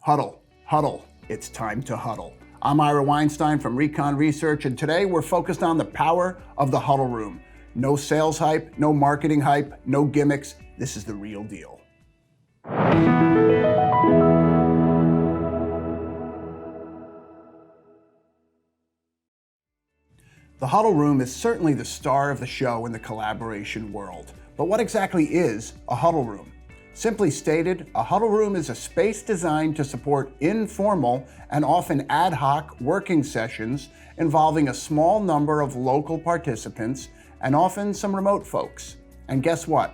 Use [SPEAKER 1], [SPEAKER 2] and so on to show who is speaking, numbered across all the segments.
[SPEAKER 1] Huddle, huddle, it's time to huddle. I'm Ira Weinstein from Recon Research, and today we're focused on the power of the huddle room. No sales hype, no marketing hype, no gimmicks. This is the real deal. The huddle room is certainly the star of the show in the collaboration world. But what exactly is a huddle room? Simply stated, a huddle room is a space designed to support informal and often ad hoc working sessions involving a small number of local participants and often some remote folks. And guess what?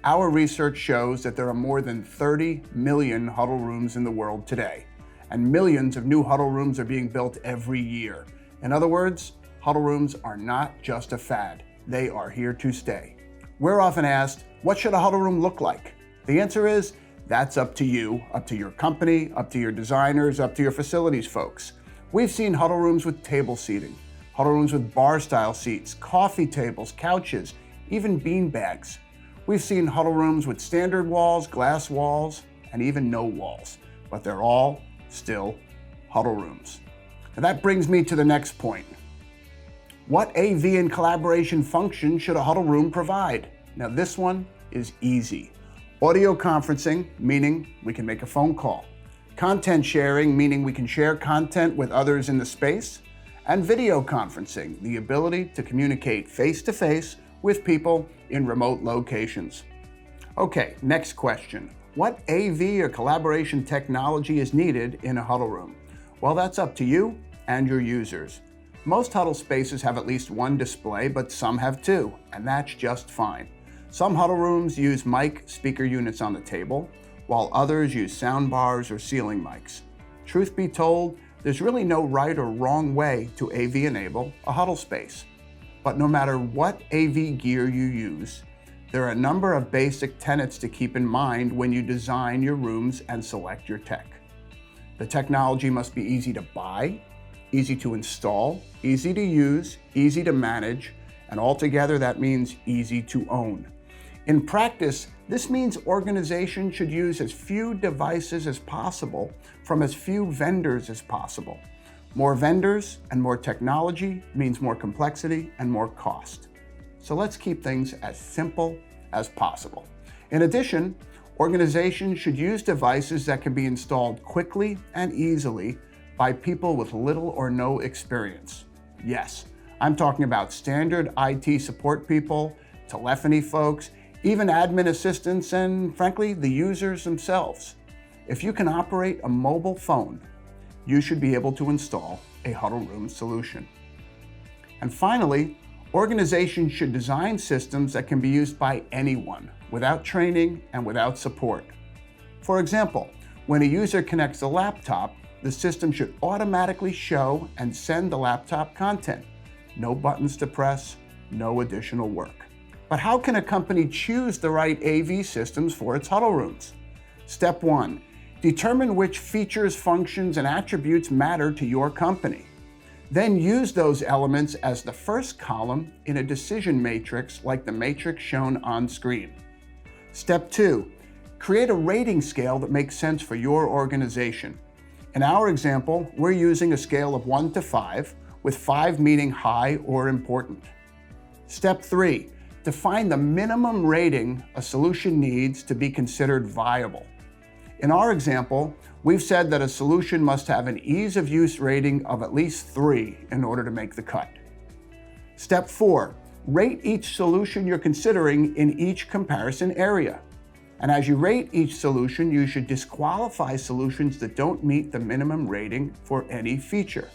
[SPEAKER 1] Our research shows that there are more than 30 million huddle rooms in the world today, and millions of new huddle rooms are being built every year. In other words, huddle rooms are not just a fad, they are here to stay. We're often asked, what should a huddle room look like? The answer is, that's up to you, up to your company, up to your designers, up to your facilities folks. We've seen huddle rooms with table seating, huddle rooms with bar-style seats, coffee tables, couches, even bean bags. We've seen huddle rooms with standard walls, glass walls, and even no walls, but they're all still huddle rooms. And that brings me to the next point. What AV and collaboration function should a huddle room provide? Now this one is easy. Audio conferencing, meaning we can make a phone call. Content sharing, meaning we can share content with others in the space. And video conferencing, the ability to communicate face-to-face with people in remote locations. Okay, next question. What AV or collaboration technology is needed in a huddle room? Well, that's up to you and your users. Most huddle spaces have at least one display, but some have two, and that's just fine. Some huddle rooms use mic speaker units on the table, while others use sound bars or ceiling mics. Truth be told, there's really no right or wrong way to AV enable a huddle space. But no matter what AV gear you use, there are a number of basic tenets to keep in mind when you design your rooms and select your tech. The technology must be easy to buy, easy to install, easy to use, easy to manage, and altogether that means easy to own. In practice, this means organizations should use as few devices as possible from as few vendors as possible. More vendors and more technology means more complexity and more cost. So let's keep things as simple as possible. In addition, organizations should use devices that can be installed quickly and easily by people with little or no experience. Yes, I'm talking about standard IT support people, telephony folks, even admin assistants, and frankly, the users themselves. If you can operate a mobile phone, you should be able to install a huddle room solution. And finally, organizations should design systems that can be used by anyone without training and without support. For example, when a user connects a laptop, the system should automatically show and send the laptop content. No buttons to press, no additional work. But how can a company choose the right AV systems for its huddle rooms? Step 1, determine which features, functions, and attributes matter to your company. Then use those elements as the first column in a decision matrix like the matrix shown on screen. Step 2, create a rating scale that makes sense for your organization. In our example, we're using a scale of 1 to 5, with 5 meaning high or important. Step 3, define the minimum rating a solution needs to be considered viable. In our example, we've said that a solution must have an ease of use rating of at least 3 in order to make the cut. Step 4, rate each solution you're considering in each comparison area. And as you rate each solution, you should disqualify solutions that don't meet the minimum rating for any feature.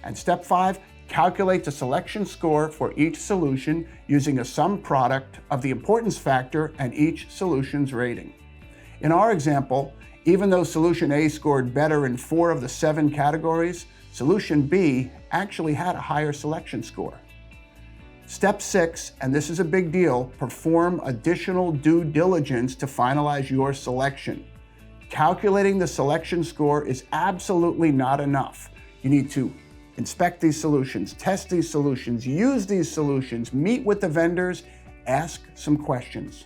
[SPEAKER 1] And step 5, calculate the selection score for each solution using a sum product of the importance factor and each solution's rating. In our example, even though solution A scored better in 4 of the 7 categories, solution B actually had a higher selection score. Step 6, and this is a big deal, perform additional due diligence to finalize your selection. Calculating the selection score is absolutely not enough. You need to inspect these solutions, test these solutions, use these solutions, meet with the vendors, ask some questions.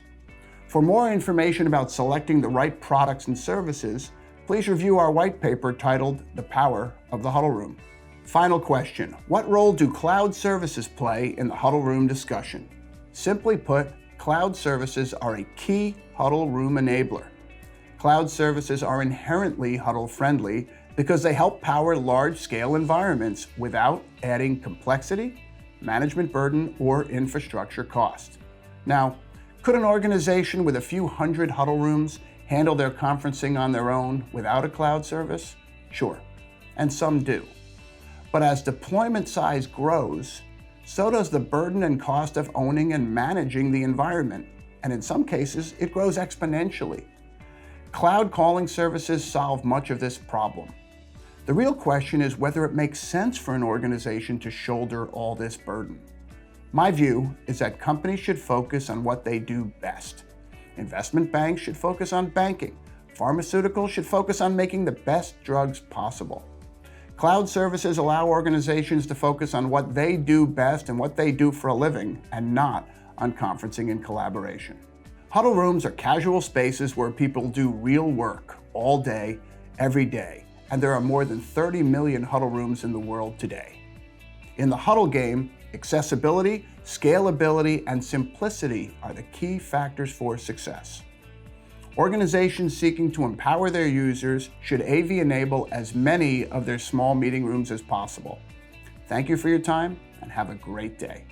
[SPEAKER 1] For more information about selecting the right products and services, please review our white paper titled The Power of the Huddle Room. Final question: what role do cloud services play in the Huddle Room discussion? Simply put, cloud services are a key Huddle Room enabler. Cloud services are inherently Huddle-friendly because they help power large-scale environments without adding complexity, management burden, or infrastructure cost. Now, could an organization with a few hundred Huddle rooms handle their conferencing on their own without a cloud service? Sure, and some do. But as deployment size grows, so does the burden and cost of owning and managing the environment, and in some cases, it grows exponentially. Cloud calling services solve much of this problem. The real question is whether it makes sense for an organization to shoulder all this burden. My view is that companies should focus on what they do best. Investment banks should focus on banking. Pharmaceuticals should focus on making the best drugs possible. Cloud services allow organizations to focus on what they do best and what they do for a living, and not on conferencing and collaboration. Huddle rooms are casual spaces where people do real work all day, every day, and there are more than 30 million Huddle rooms in the world today. In the Huddle game, accessibility, scalability, and simplicity are the key factors for success. Organizations seeking to empower their users should AV enable as many of their small meeting rooms as possible. Thank you for your time and have a great day.